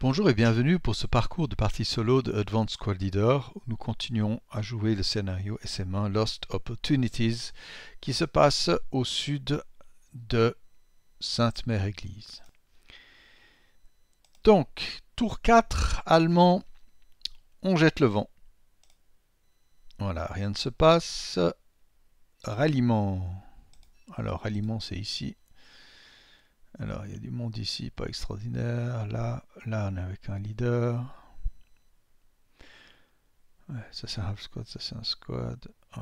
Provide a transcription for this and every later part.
Bonjour et bienvenue pour ce parcours de partie solo de Advanced Squad Leader où nous continuons à jouer le scénario SM1 Lost Opportunities qui se passe au sud de Sainte-Mère-Église. Donc, tour 4, allemand, on jette le vent. Voilà, rien ne se passe. Ralliement. Alors, ralliement, c'est ici. Alors, il y a du monde ici, pas extraordinaire. Là, on est avec un leader. Ouais, ça c'est un half squad, ça c'est un squad. Oh.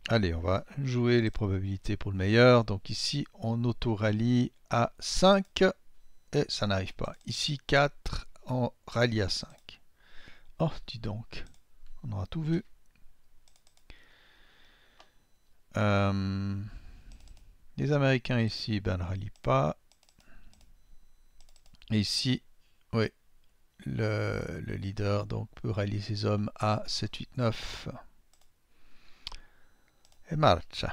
Allez, on va jouer les probabilités pour le meilleur. Donc ici, on auto-rallye à 5 et ça n'arrive pas. Ici, 4, on rallye à 5. Oh, dis donc, on aura tout vu. Les Américains ici, ben, ne rallient pas. Et ici, oui, le leader donc, peut rallier ses hommes à 7, 8, 9. Et marche.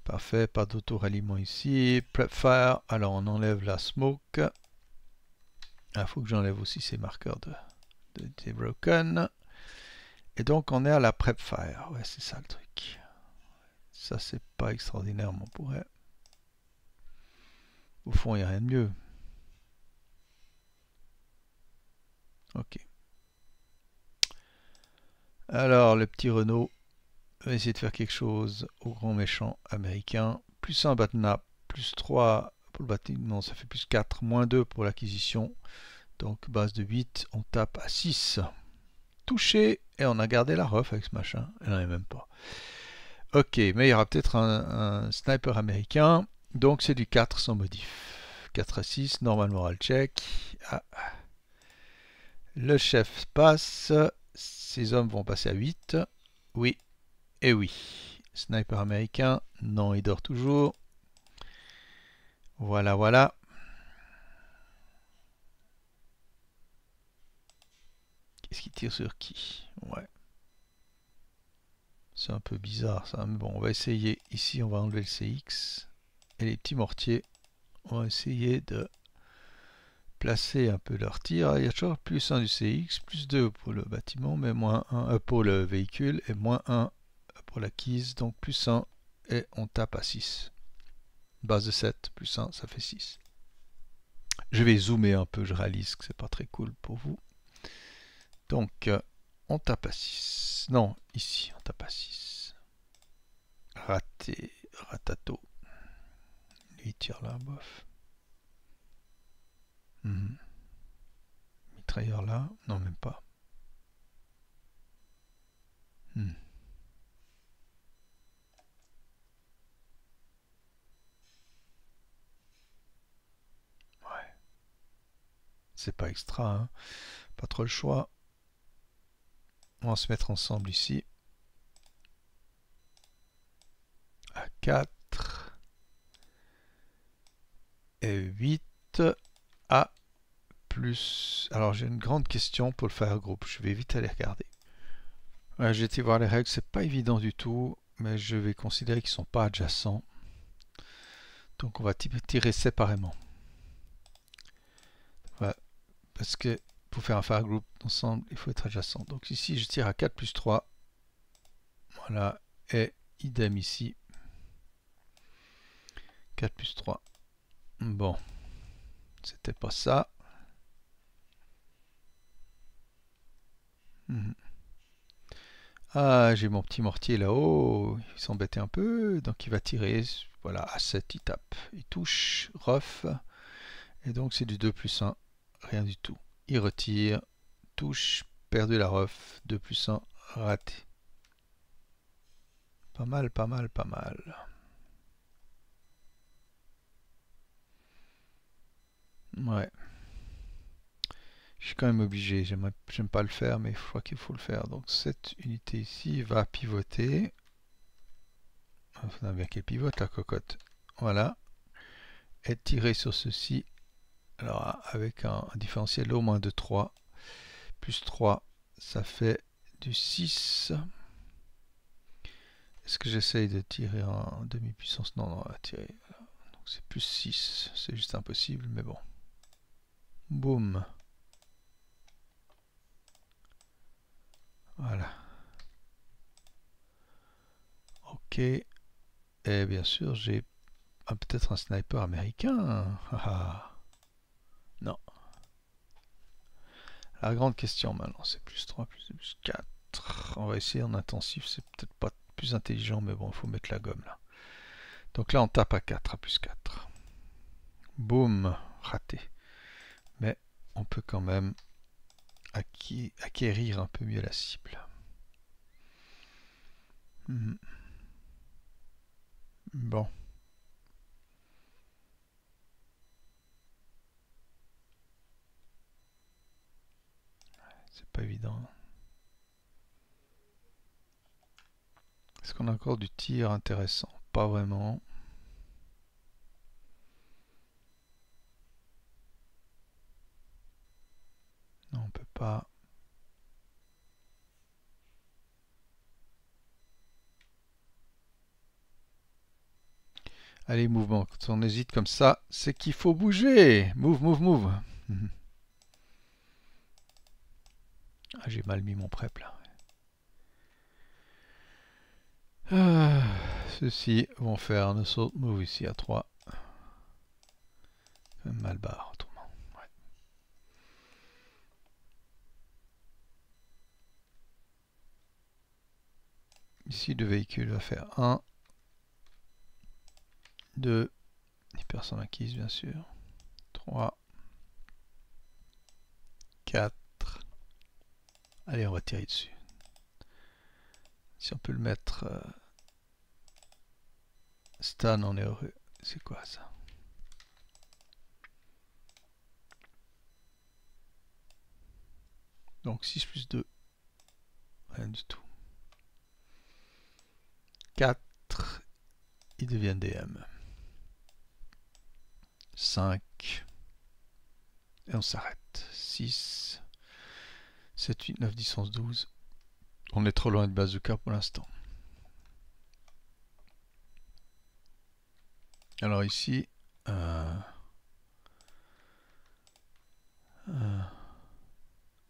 Parfait, pas d'auto-ralliement ici. Prep fire, alors on enlève la smoke. Il faut que j'enlève aussi ces marqueurs de broken. Et donc on est à la prep fire. Ouais, c'est ça le truc. Ça, c'est pas extraordinaire, mais on pourrait. Au fond, il n'y a rien de mieux. Ok. Alors, le petit Renault va essayer de faire quelque chose au grand méchant américain. Plus 1 batna, plus 3 pour le bâtiment, ça fait plus 4, moins 2 pour l'acquisition. Donc, base de 8, on tape à 6. Touché, et on a gardé la ref avec ce machin. Elle n'en est même pas. Ok, mais il y aura peut-être un sniper américain. Donc c'est du 4 sans modif. 4 à 6, normal moral check. Ah. Le chef passe. Ses hommes vont passer à 8. Oui, et oui. Sniper américain. Non, il dort toujours. Voilà, voilà. Qu'est-ce qu'il tire sur qui? Ouais. C'est un peu bizarre ça. Mais bon, on va essayer. Ici, on va enlever le CX. Et les petits mortiers. On va essayer de placer un peu leur tir. Il y a toujours plus 1 du CX, plus 2 pour le bâtiment, mais moins 1 pour le véhicule et moins 1 pour l'acquise. Donc plus 1 et on tape à 6. Base de 7, plus 1, ça fait 6. Je vais zoomer un peu, je réalise que c'est pas très cool pour vous. Donc on tape à 6. Non, ici on tape à 6. Raté, ratato. Lui il tire là, bof. Mitrailleur là, non même pas. Ouais. C'est pas extra, hein. Pas trop le choix. On va se mettre ensemble ici. À 4 et 8 à plus. Alors j'ai une grande question pour le faire groupe. Je vais vite aller regarder. Ouais, j'ai été voir les règles, c'est pas évident du tout, mais je vais considérer qu'ils sont pas adjacents. Donc on va tirer séparément. Ouais, parce que pour faire un fire group ensemble, il faut être adjacent. Donc ici je tire à 4 plus 3. Voilà, et idem ici. 4 plus 3. Bon, c'était pas ça. Ah, j'ai mon petit mortier là-haut, il s'embêtait un peu, donc il va tirer, voilà, à 7, il tape, il touche, ref, et donc c'est du 2 plus 1, rien du tout. Il retire, touche, perdu la ref, 2 plus 1, raté. Pas mal, pas mal, pas mal. Ouais. Je suis quand même obligé, j'aime pas le faire, mais je crois qu'il faut le faire. Donc cette unité ici va pivoter. Il faudra bien qu'elle pivote la cocotte. Voilà. Et tirer sur ceci. Alors avec un différentiel au moins de 3. Plus 3, ça fait du 6. Est-ce que j'essaye de tirer en demi-puissance? Non, non, on va tirer. Donc c'est plus 6. C'est juste impossible, mais bon. Boum. Voilà. Ok. Et bien sûr, j'ai peut-être un sniper américain. Non. La grande question maintenant, c'est plus 3, plus 4. On va essayer en intensif, c'est peut-être pas plus intelligent, mais bon, il faut mettre la gomme là. Donc là, on tape à 4, à plus 4. Boum, raté. Mais on peut quand même acquérir un peu mieux la cible. Bon. C'est pas évident. Est-ce qu'on a encore du tir intéressant? Pas vraiment. Non, on peut pas. Allez, mouvement. Quand on hésite comme ça, c'est qu'il faut bouger. Move, move, move. Ah, j'ai mal mis mon prep là. Ceux-ci vont faire un assault move ici à 3. Mal barre, autrement. Ouais. Ici, le véhicule va faire 1, 2, hyper sans acquise bien sûr, 3, 4. Allez, on va tirer dessus. Si on peut le mettre Stan, on est heureux. C'est quoi ça? Donc 6 plus 2. Rien du tout. 4. Il devient DM. 5. Et on s'arrête. 6. 7, 8, 9, 10, 11, 12. On est trop loin de bazooka pour l'instant. Alors ici...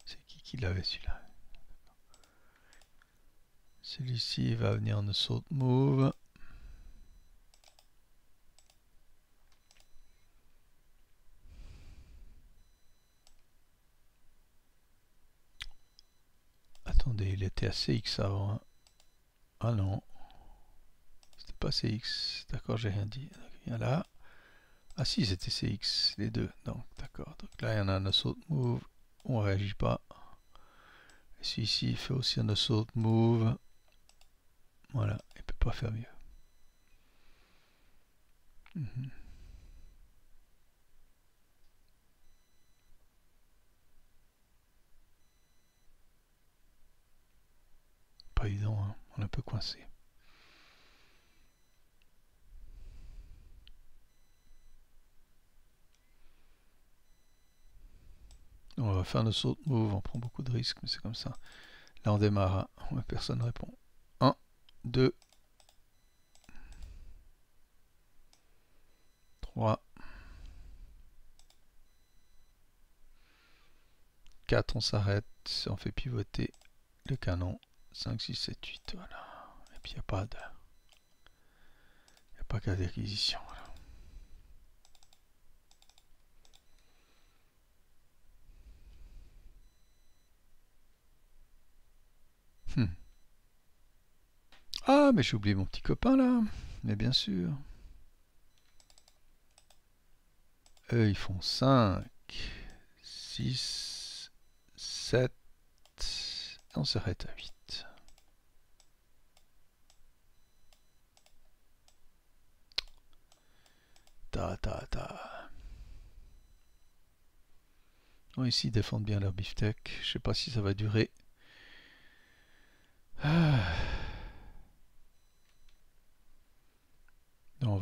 c'est qui l'avait celui-là? Celui-ci va venir en assault move. Attendez, il était à CX avant. Hein. Ah non. C'était pas CX. D'accord, j'ai rien dit. Il y a là. Ah si, c'était CX, les deux. Donc, d'accord. Donc là, il y en a un assault move. On réagit pas. Et celui-ci, il fait aussi un assault move. Voilà, il peut pas faire mieux. Pas évident, hein. On est un peu coincé. On va faire un assault move, on prend beaucoup de risques, mais c'est comme ça. Là, on démarre. Hein. Personne ne répond. 1, 2, 3, 4, on s'arrête, on fait pivoter le canon. 5, 6, 7, 8, voilà. Et puis il n'y a pas de... Il n'y a pas qu'à d'acquisition. Ah, mais j'ai oublié mon petit copain là. Mais bien sûr. Eux, ils font 5, 6, 7. Et on s'arrête à 8. Ta. Bon, ici, ils défendent bien leur beefsteak. Je sais pas si ça va durer. Non,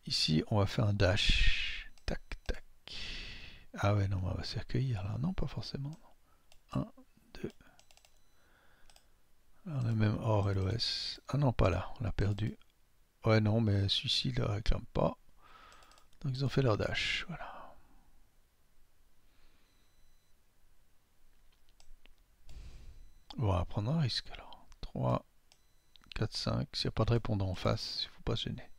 ici, on va faire un dash. Tac, tac. Ah ouais, non, on va se faire cueillir là. Non, pas forcément. 1, 2. On a même or et l'OS. Ah non, pas là. On l'a perdu. Ouais, non, mais celui-ci ne le réclame pas. Donc ils ont fait leur dash. Voilà. On va prendre un risque alors. 3, 4, 5. S'il n'y a pas de répondant en face, il ne faut pas se gêner.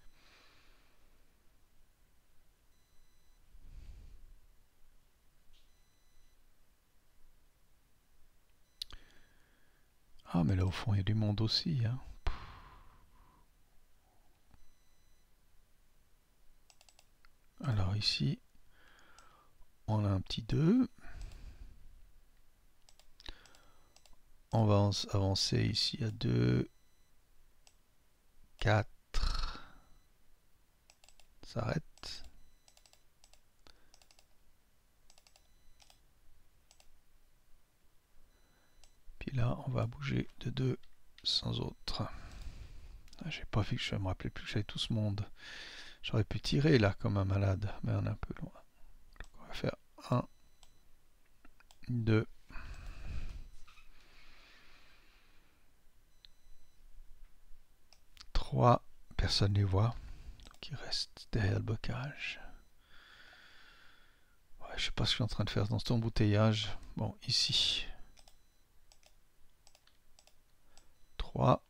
Ah, mais là au fond, il y a du monde aussi, hein. Alors ici, on a un petit 2. On va avancer ici à 2, 4. S'arrête. Puis là, on va bouger de 2 sans autre. J'ai pas vu que je me rappelais plus que j'avais tout ce monde. J'aurais pu tirer là comme un malade, mais on est un peu loin. Donc on va faire 1, 2, 3. Personne ne les voit. Donc ils restent derrière le bocage. Ouais, je sais pas ce que je suis en train de faire dans cet embouteillage. Bon, ici. 3.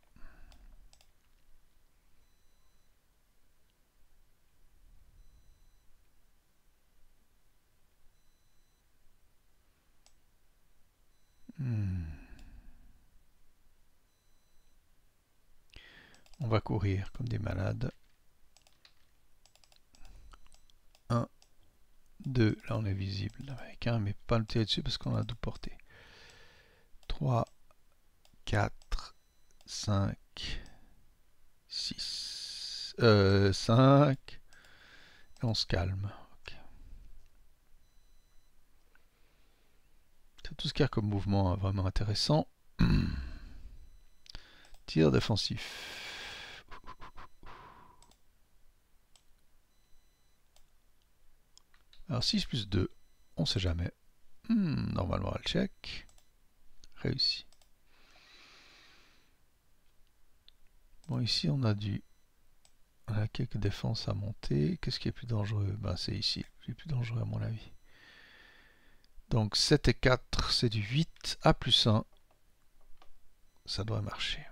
On va courir comme des malades. 1, 2. Là, on est visible avec un, mais pas le tirer dessus parce qu'on a tout porté. 3, 4, 5, 6, 5. Et on se calme. Okay. C'est tout ce qu'il y a comme mouvement vraiment intéressant. Tir défensif. Alors 6 plus 2, on sait jamais. Normalement, elle check. Réussi. Bon, ici, on a quelques défenses à monter. Qu'est-ce qui est plus dangereux? Ben, c'est ici, le plus dangereux à mon avis. Donc 7 et 4, c'est du 8. A plus 1, ça doit marcher.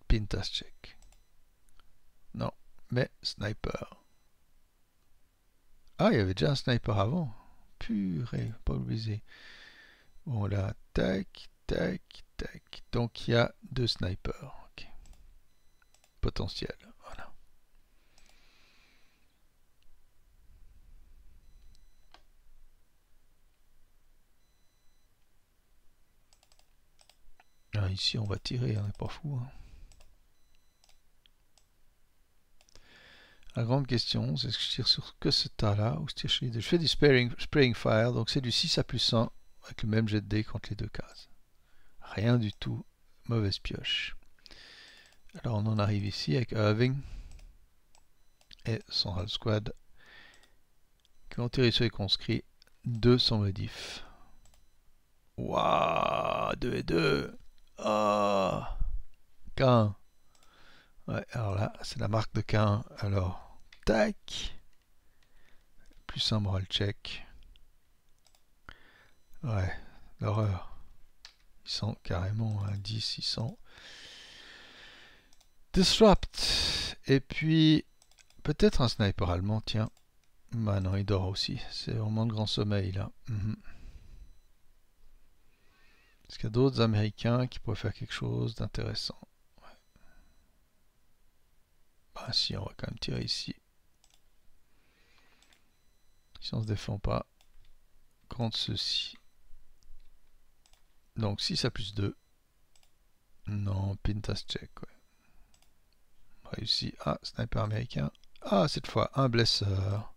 Pintas check. Non, mais sniper. Ah, il y avait déjà un sniper avant. Purée, pas oublié. Bon, là, tac, tac, tac. Donc, il y a 2 snipers. Okay. Potentiel, voilà. Ah, ici, on va tirer, on n'est pas fou. Hein. La grande question, c'est est-ce que je tire sur que ce tas-là ou je fais du spraying fire, donc c'est du 6 à plus 1 avec le même jet de dés contre les 2 cases. Rien du tout, mauvaise pioche. Alors on en arrive ici avec Irving et son Hall Squad qui vont tirer sur les conscrits 2 sans modif. Waouh, 2 et 2. Oh, Cain. Ouais, alors là, c'est la marque de Cain. Alors, tac. Plus un moral check. Ouais, l'horreur. Ils sont carrément à 10, ils sont disrupt. Et puis, peut-être un sniper allemand, tiens. Bah non, il dort aussi. C'est vraiment le grand sommeil, là. Est-ce qu'il y a d'autres Américains qui pourraient faire quelque chose d'intéressant? Ouais. Bah si, on va quand même tirer ici. Si on se défend pas contre ceci. Donc 6 à plus 2. Non, Pintas check, ouais. Réussi. Ah, sniper américain. Ah, cette fois, un blesseur.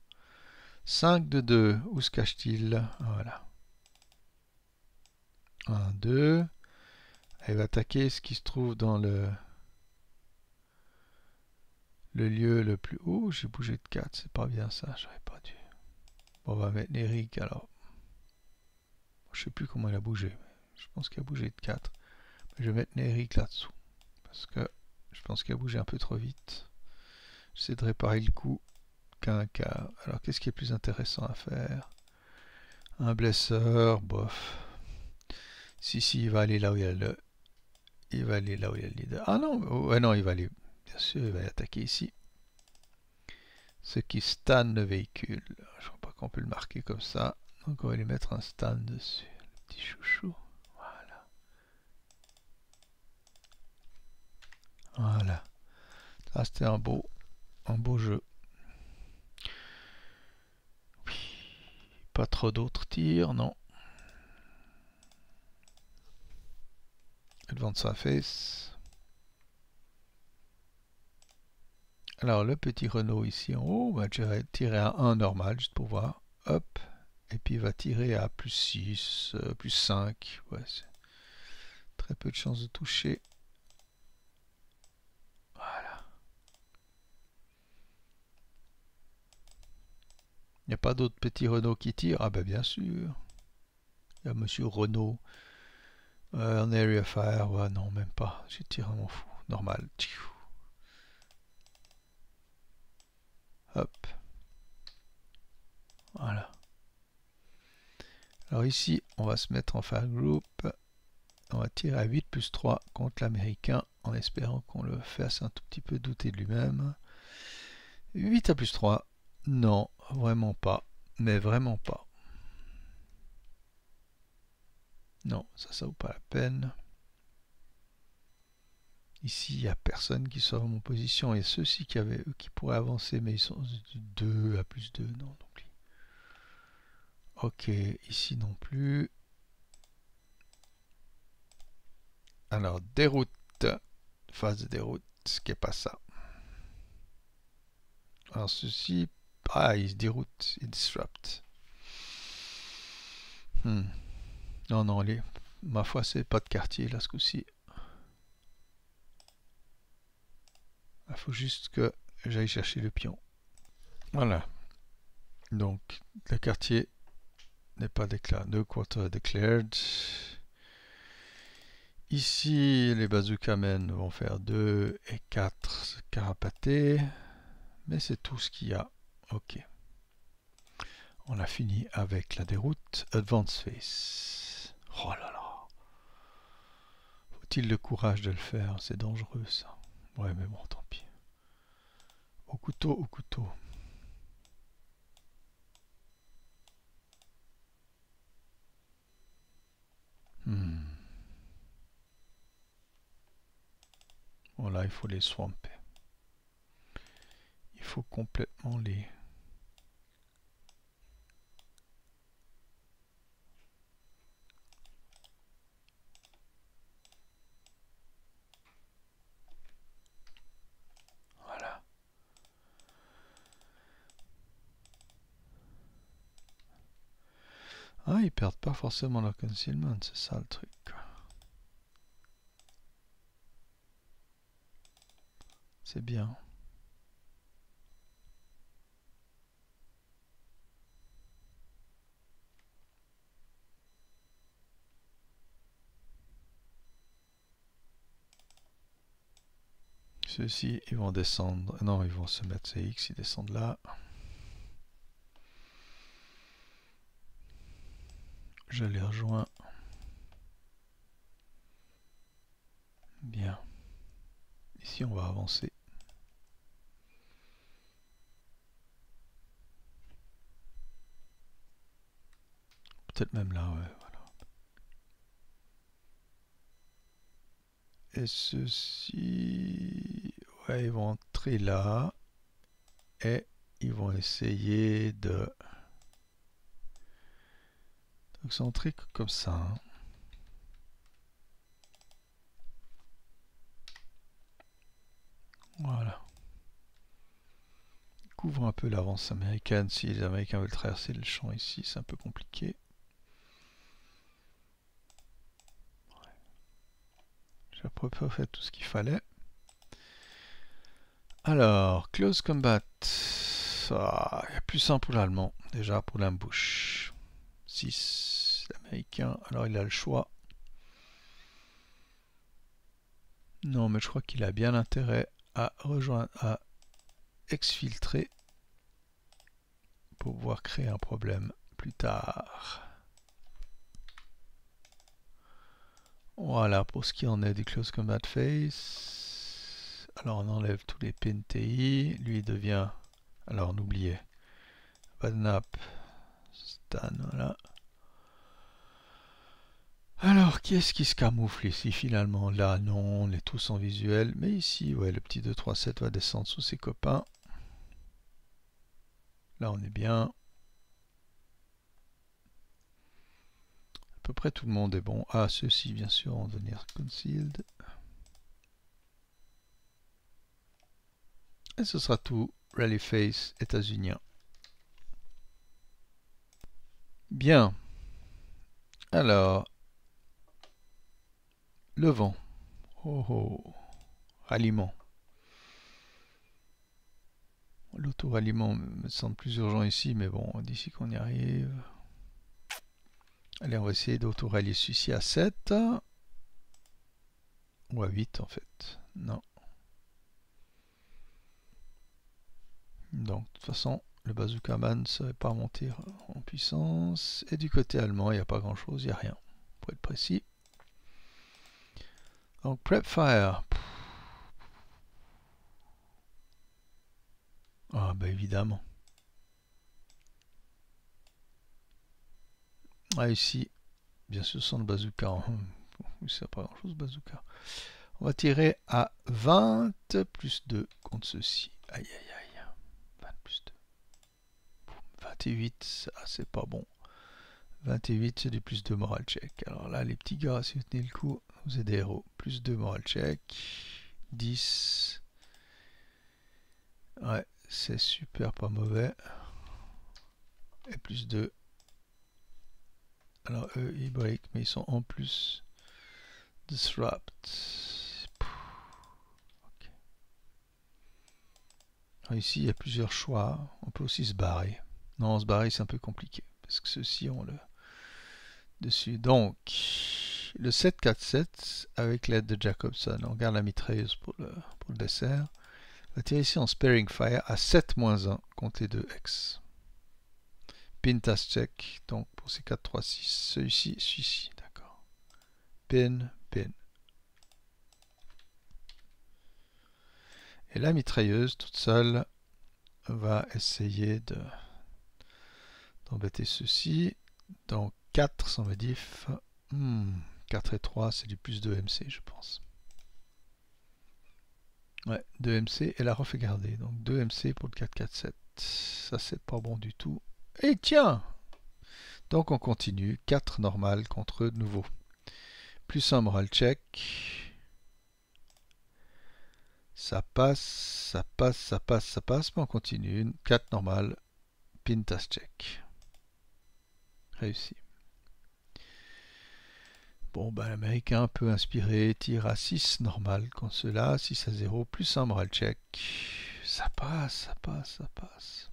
5 de 2. Où se cache-t-il? Voilà. 1, 2. Elle va attaquer ce qui se trouve dans le lieu le plus haut. J'ai bougé de 4. C'est pas bien ça. J'aurais pas dû. Bon, on va mettre Eric alors. Je sais plus comment il a bougé. Je pense qu'il a bougé de 4. Je vais mettre Eric là-dessous. Parce que je pense qu'il a bougé un peu trop vite. J'essaie de réparer le coup qu'un cas. Alors qu'est-ce qui est plus intéressant à faire? Un blesseur, bof. Si, il va aller là où il y a le... Il va aller là où il y a le leader. Ah non, ouais, non, il va aller... Bien sûr, il va attaquer ici. Ce qui stun le véhicule. Je crois pas qu'on peut le marquer comme ça. Donc on va lui mettre un stun dessus. Le petit chouchou. Voilà. Voilà. Ça c'était un beau jeu. Oui. Pas trop d'autres tirs, non. Advance face. Alors le petit Renault ici en haut va tirer à 1 normal juste pour voir. Hop. Et puis il va tirer à plus 6, plus 5. Ouais, c'est très peu de chances de toucher. Voilà. Il n'y a pas d'autres petits Renault qui tirent? Ah ben bien sûr. Il y a Monsieur Renault. En area fire, ouais, non, même pas. J'ai tiré à mon fou. Normal. Hop. Voilà. Alors ici, on va se mettre en fire group. On va tirer à 8 plus 3 contre l'américain en espérant qu'on le fasse un tout petit peu douter de lui-même. 8 à plus 3. Non, vraiment pas. Mais vraiment pas. Non, ça vaut pas la peine. Ici, il n'y a personne qui sort en mon position. Et ceux-ci qui pourraient avancer, mais ils sont de 2 à plus 2. Non, non plus. Ok, ici non plus. Alors, déroute. Phase de déroute, ce qui n'est pas ça. Alors, ceci. Ah, il se déroute, il disrupt. Non, non, ma foi, c'est pas de quartier là ce coup-ci. Il faut juste que j'aille chercher le pion. Voilà. Donc, le quartier n'est pas déclaré. No quarter declared. Ici, les bazookamen vont faire 2 et 4 carapatés. Mais c'est tout ce qu'il y a. Ok. On a fini avec la déroute. Advance face. Oh là là. Faut-il le courage de le faire? C'est dangereux ça. Ouais, mais bon, tant pis. Au couteau, au couteau. Bon, là, il faut les swamper. Il faut complètement les... Voilà. Ah, ils perdent pas forcément leur concealment, c'est ça le truc. C'est bien. Ceux-ci, ils vont descendre. Non, ils vont se mettre CX, ils descendent là. Je les rejoins. Bien. Ici, on va avancer. Peut-être même là, ouais, voilà. Et ceux-ci... Ouais, ils vont entrer là. Et ils vont essayer de... Donc c'est entré comme ça. Hein. Voilà. Couvre un peu l'avance américaine. Si les Américains veulent traverser le champ ici, c'est un peu compliqué. J'ai à peu près fait tout ce qu'il fallait. Alors, close combat. Ah, il y a plus 1 pour l'allemand, déjà pour l'embouche. 6, l'américain. Alors il a le choix. Non, mais je crois qu'il a bien intérêt à rejoindre, à exfiltrer pour pouvoir créer un problème plus tard. Voilà, pour ce qui en est du Close Combat Face. Alors on enlève tous les pins TI. Lui il devient, alors on oubliait, Badnap, Stan, voilà. Alors, qui est-ce qui se camoufle ici finalement? Là, non, on est tous en visuel. Mais ici, ouais, le petit 2, 3, 7 va descendre sous ses copains. Là, on est bien. À peu près tout le monde est bon. Ah, ceux-ci, bien sûr, vont devenir concealed. Et ce sera tout. Rally Face états-unien. Bien. Alors, le vent. Oh oh. Ralliement. L'auto-ralliement me semble plus urgent ici, mais bon, d'ici qu'on y arrive. Allez, on va essayer d'auto-rallier celui-ci à 7. Ou à 8 en fait. Non. Donc, de toute façon, le bazooka man ne serait pas monter en puissance. Et du côté allemand, il n'y a pas grand chose, il n'y a rien. Pour être précis. Donc, prep fire. Ah, bah évidemment. Ah, ici, bien sûr, sans le bazooka. Il ne sert pas grand chose, bazooka. On va tirer à 20 plus 2 contre ceci. Aïe, aïe, aïe. 20 plus 2. 28, ah, c'est pas bon. 28, c'est du plus 2 moral check. Alors là, les petits gars, si vous tenez le coup, vous êtes des héros. Plus 2 moral check. 10. Ouais, c'est super pas mauvais. Et plus 2. Alors eux, ils break, mais ils sont en plus. Disrupt. Okay. Alors ici, il y a plusieurs choix. On peut aussi se barrer. Non, se barrer, c'est un peu compliqué. Parce que ceux-ci ont le dessus. Donc, le 7-4-7 avec l'aide de Jacobson. On garde la mitrailleuse pour le dessert. On va tirer ici en sparing fire à 7-1 contre les deux X. Pin task check. Donc pour ces 4, 3, 6, celui-ci, d'accord. Pin, pin. Et la mitrailleuse toute seule va essayer d'embêter ceci. Donc 4 sans me diff. 4 et 3, c'est du plus 2 MC, je pense. Ouais, 2 MC et la ref est gardée. Donc 2 MC pour le 4-4-7. Ça, c'est pas bon du tout. Et tiens! Donc on continue. 4 normal contre de nouveau. Plus un moral check. Ça passe, ça passe, ça passe, ça passe. Mais on continue. 4 normal. Pin task check. Réussi. Bon, ben l'américain un peu inspiré. Tire à 6 normal contre cela. 6 à 0. Plus un moral check. Ça passe, ça passe, ça passe.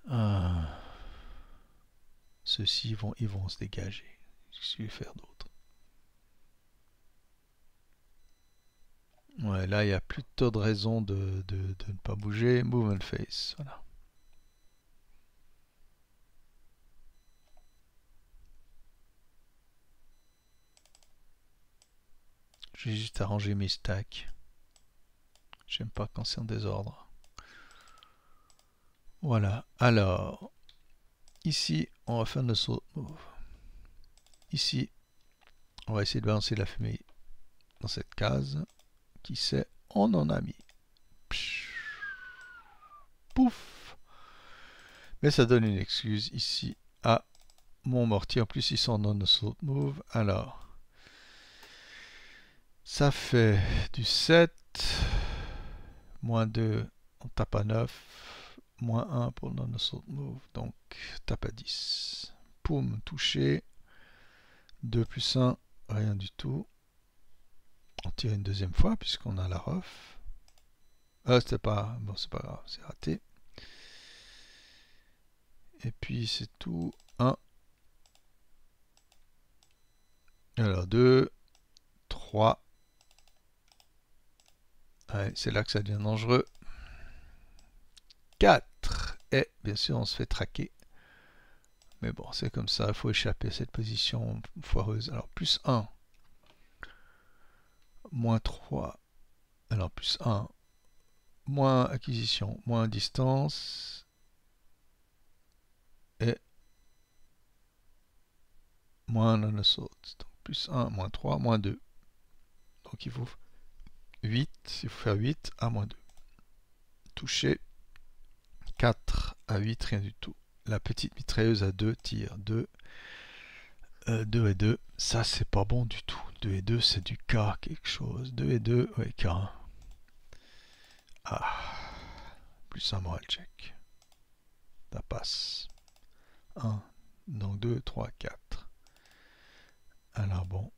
Ah. Ceux-ci ils vont se dégager. Qu'est-ce que je vais faire d'autre? Ouais, là, il n'y a plutôt de raison de ne pas bouger. Movement face, voilà. J'ai juste arrangé mes stacks. J'aime pas quand c'est en désordre. Voilà. Alors, ici, on va faire notre saut move. Ici, on va essayer de balancer la fumée dans cette case. Qui sait, on en a mis. Pouf! Mais ça donne une excuse ici à mon mortier. En plus, ils sont dans nos saut move. Alors, ça fait du 7. Moins 2, on tape à 9. Moins 1 pour le non-assault move. Donc, tape à 10. Poum, touché. 2 plus 1, rien du tout. On tire une deuxième fois puisqu'on a la ref. C'était pas... Bon, c'est pas grave, c'est raté. Et puis, c'est tout. 1. Alors, 2. 3. Ouais, c'est là que ça devient dangereux. 4. Et, bien sûr, on se fait traquer. Mais bon, c'est comme ça, il faut échapper à cette position foireuse. Alors, plus 1, moins 3, alors plus 1, moins acquisition, moins distance, et moins non-assault. Donc, plus 1, moins 3, moins 2. Donc, il faut 8, il faut faire 8 à moins 2. Toucher 4 à 8, rien du tout. La petite mitrailleuse à 2 tirs. 2, 2 et 2, ça c'est pas bon du tout. 2 et 2 c'est du K quelque chose. 2 et 2, ouais, K. Ah, plus un moral check. Ça passe. 1, donc 2, 3, 4. Alors bon,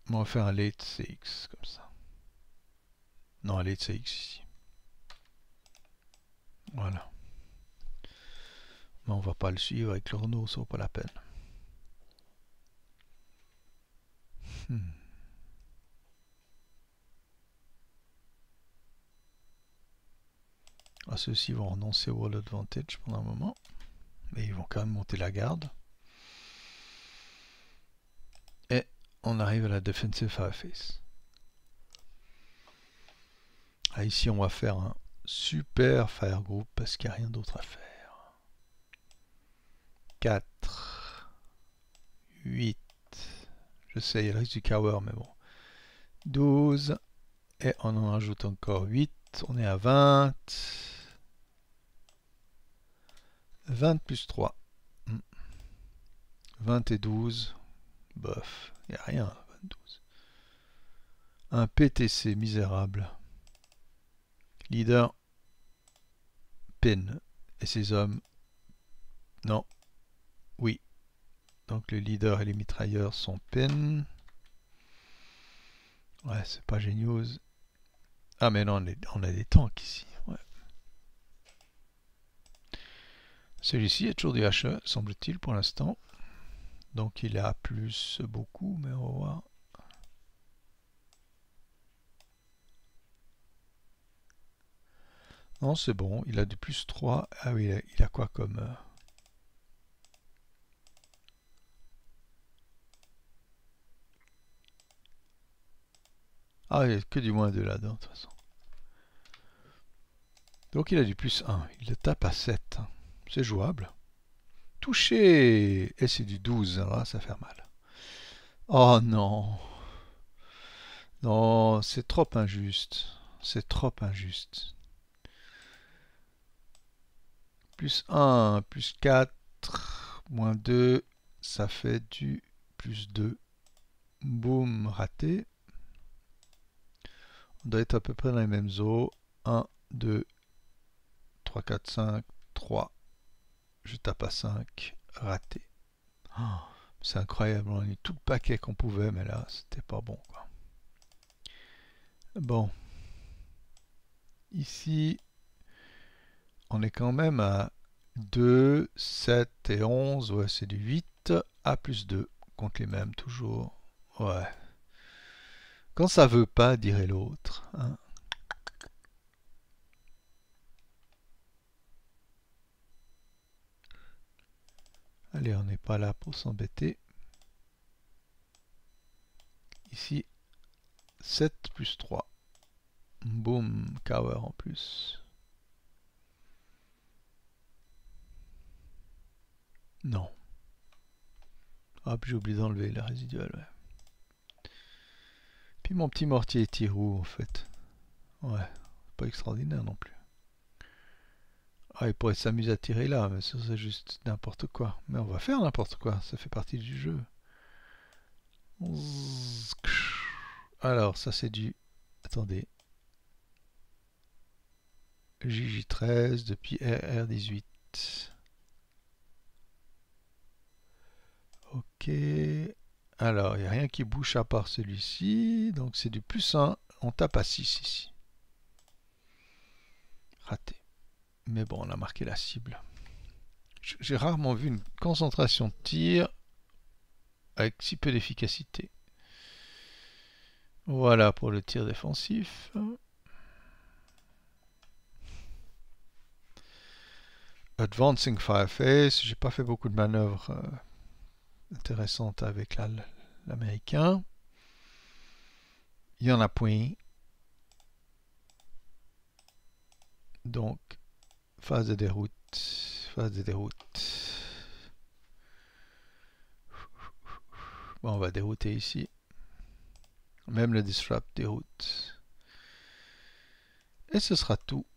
on va faire un late CX comme ça. Non, un late CX ici. Voilà. Mais on va pas le suivre avec le Renault, ça vaut pas la peine. Ah, ceux-ci vont renoncer au wall advantage pendant un moment. Mais ils vont quand même monter la garde. Et on arrive à la defensive fireface. Ah, ici, on va faire un super fire group parce qu'il n'y a rien d'autre à faire. 4, 8, je sais, il reste du cower, mais bon. 12, et on en ajoute encore 8, on est à 20. 20 plus 3. 20 et 12, bof, il n'y a rien, 12. Un PTC misérable. Leader, pin. Et ses hommes, non, oui. Donc le leader et les mitrailleurs sont pin. Ouais, c'est pas génial. Ah mais non, on a des tanks ici. Ouais. Celui-ci est toujours du HE, semble-t-il, pour l'instant. Donc il a plus beaucoup, mais on va voir. Non, c'est bon, il a du plus 3. Ah oui, il a quoi comme... Ah, il n'y a que du moins 2 là-dedans, de toute façon. Donc il a du plus 1. Il le tape à 7. C'est jouable. Touché. Et c'est du 12. Alors là, ça fait mal. Oh non. Non, c'est trop injuste. C'est trop injuste. Plus 1, plus 4, moins 2, ça fait du plus 2. Boum, raté. On doit être à peu près dans les mêmes eaux. 1, 2, 3, 4, 5, 3. Je tape à 5, raté. Oh, c'est incroyable, on a eu tout le paquet qu'on pouvait, mais là, c'était pas bon, quoi. Bon. Ici, on est quand même à 2, 7 et 11. Ouais, c'est du 8 à plus 2. Compte les mêmes toujours. Ouais. Quand ça veut pas, dirait l'autre. Hein. Allez, on n'est pas là pour s'embêter. Ici, 7 plus 3. Boum, cower en plus. Non. Hop, j'ai oublié d'enlever la résiduelle. Ouais. Puis mon petit mortier tire où en fait? Ouais, pas extraordinaire non plus. Ah, il pourrait s'amuser à tirer là, mais ça c'est juste n'importe quoi. Mais on va faire n'importe quoi, ça fait partie du jeu. Alors, ça c'est du... Attendez. JJ13 depuis RR18. Ok. Alors, il n'y a rien qui bouge à part celui-ci. Donc c'est du plus 1. On tape à 6 ici. Raté. Mais bon, on a marqué la cible. J'ai rarement vu une concentration de tir avec si peu d'efficacité. Voilà pour le tir défensif. Advancing Fire Phase. J'ai pas fait beaucoup de manœuvres intéressantes avec l'américain. Il y en a point. Donc, phase de déroute. Phase de déroute. Bon, on va dérouter ici. Même le disrupt déroute. Et ce sera tout.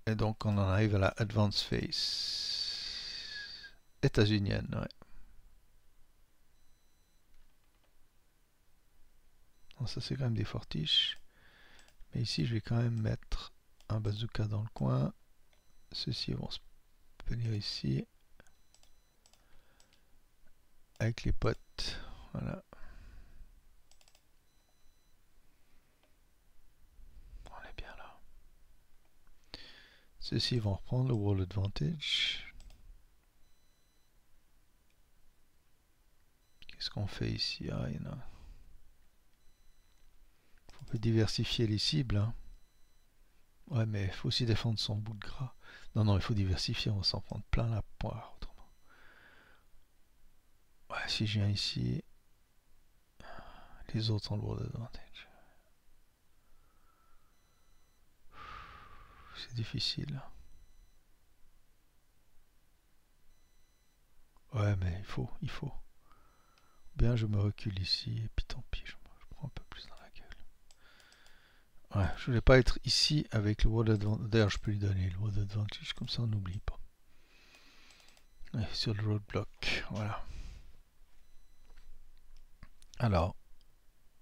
Et donc on en arrive à la Advanced Phase. États-unienne, ouais. Bon, ça c'est quand même des fortiches. Mais ici je vais quand même mettre un bazooka dans le coin. Ceux-ci vont se venir ici. Avec les potes. Voilà. On est bien là. Ceux-ci vont reprendre le Wall Advantage. Qu'est-ce qu'on fait ici? Ah, il y en a. On peut diversifier les cibles. Hein. Ouais, mais il faut aussi défendre son bout de gras. Non, non, il faut diversifier, on va s'en prendre plein la poire autrement. Ouais, si je viens ici, les autres ont le World Advantage. C'est difficile. Ouais, mais il faut. Bien, je me recule ici, et puis tant pis, je prends un peu plus dans la gueule. Ouais, je voulais pas être ici avec le World Advantage. D'ailleurs, je peux lui donner le World Advantage, comme ça on n'oublie pas. Ouais, sur le roadblock, voilà. Alors,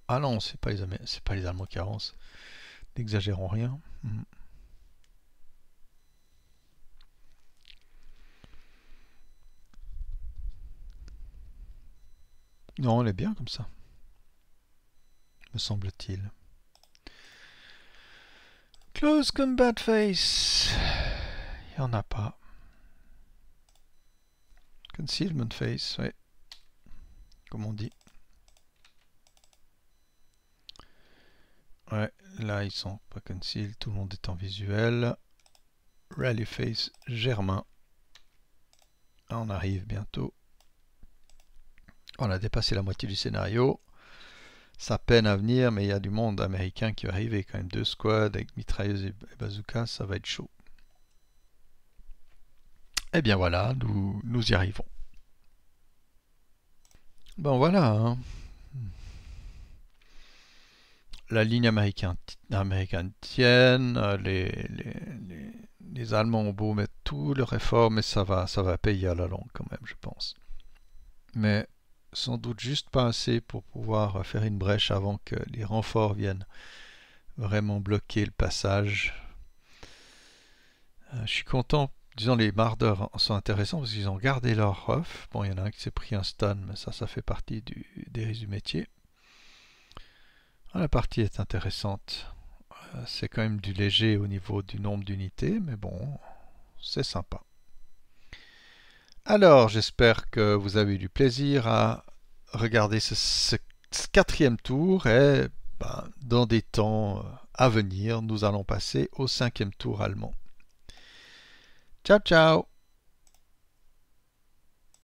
ah non, c'est pas les Allemands qui avancent. N'exagérons rien. Non, on est bien comme ça, me semble-t-il. Close combat phase. Il n'y en a pas. Concealment phase, ouais. Comme on dit. Ouais, là ils sont pas concealed, tout le monde est en visuel. Rally phase Germain. On arrive bientôt. On a dépassé la moitié du scénario. Ça peine à venir, mais il y a du monde américain qui va arriver. Quand même 2 squads avec mitrailleuses et bazookas, ça va être chaud. Et bien voilà, nous y arrivons. Bon voilà. Hein. La ligne américaine tienne, les Allemands ont beau mettre tout leur effort, mais ça va payer à la longue quand même, je pense. Mais sans doute juste pas assez pour pouvoir faire une brèche avant que les renforts viennent vraiment bloquer le passage. Je suis content, disons les mardeurs sont intéressants parce qu'ils ont gardé leur off. Bon, il y en a un qui s'est pris un stun, mais ça fait partie des risques du métier. La partie est intéressante. C'est quand même du léger au niveau du nombre d'unités, mais bon, c'est sympa. Alors, j'espère que vous avez eu du plaisir à regarder ce 4e tour et dans des temps à venir, nous allons passer au 5e tour allemand. Ciao, ciao!